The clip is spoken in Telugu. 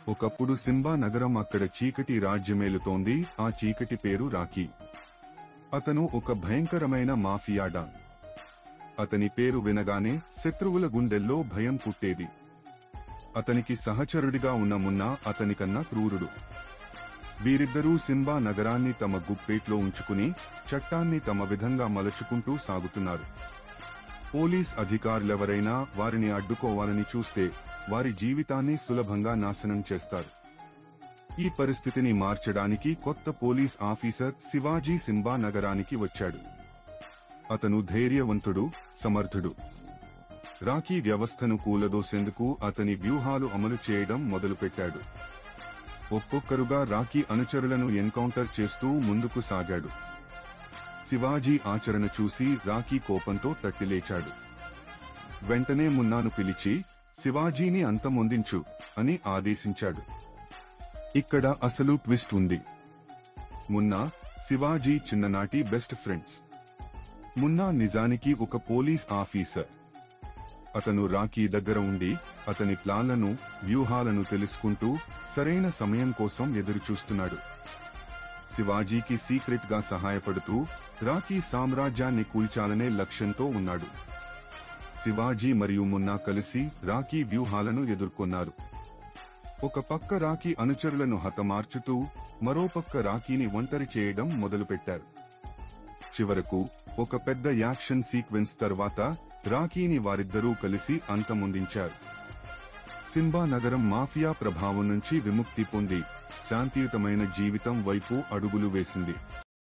ఒకప్పుడు సింబా నగరం అక్కడ చీకటి రాజ్యమేలుతోంది. ఆ చీకటి పేరు రాకీ. అతను ఒక భయంకరమైన మాఫియా డాన్. అతని పేరు వినగానే శత్రువుల గుండెల్లో భయం పుట్టేది. అతనికి సహచరుడిగా ఉన్న మున్నా అతనికన్నా క్రూరుడు. వీరిద్దరూ సింబా నగరాన్ని తమ గుప్పెట్లో ఉంచుకుని చట్టాన్ని తమ విధంగా మలచుకుంటూ సాగుతున్నారు. పోలీస్ అధికారులెవరైనా వారిని అడ్డుకోవాలని చూస్తే వారి జీవితాన్ని సులభంగా నాశనం చేస్తారు. ఈ పరిస్థితిని మార్చడానికి కొత్త పోలీస్ ఆఫీసర్ శివాజీ సింబా నగరానికి వచ్చాడు. అతను ధైర్యవంతుడు, సమర్థుడు. రాకీ వ్యవస్థను కూలదోసేందుకు అతని వ్యూహాలు అమలు చేయడం మొదలుపెట్టాడు. ఒక్కొక్కరుగా రాకీ అనుచరులను ఎన్కౌంటర్ చేస్తూ ముందుకు సాగాడు. శివాజీ ఆచరణ చూసి రాకీ కోపంతో తట్టిలేచాడు. వెంటనే మున్నాను పిలిచి శివాజీని అంతమొందించు అని ఆదేశించాడు. ఇక్కడ అసలు ట్విస్ట్ ఉంది. మున్నా, శివాజీ చిన్ననాటి బెస్ట్ ఫ్రెండ్స్. మున్నా నిజానికి ఒక పోలీస్ ఆఫీసర్. అతను రాకీ దగ్గర ఉండి అతని ప్లాన్లను, వ్యూహాలను తెలుసుకుంటూ సరైన సమయం కోసం ఎదురుచూస్తున్నాడు. శివాజీకి సీక్రెట్ గా సహాయపడుతూ రాకీ సామ్రాజ్యాన్ని కూల్చాలనే లక్ష్యంతో ఉన్నాడు. శివాజీ మరియు మున్నా కలిసి రాకీ వ్యూహాలను ఎదుర్కొన్నారు. ఒక పక్క రాకీ అనుచరులను హతమార్చుతూ మరోపక్క రాకీని ఒంటరి చేయడం మొదలుపెట్టారు. చివరకు ఒక పెద్ద యాక్షన్ సీక్వెన్స్ తర్వాత రాకీని వారిద్దరూ కలిసి అంతమొందించారు. సింబా నగరం మాఫియా ప్రభావం నుంచి విముక్తి పొంది శాంతియుతమైన జీవితం వైపు అడుగులు వేసింది.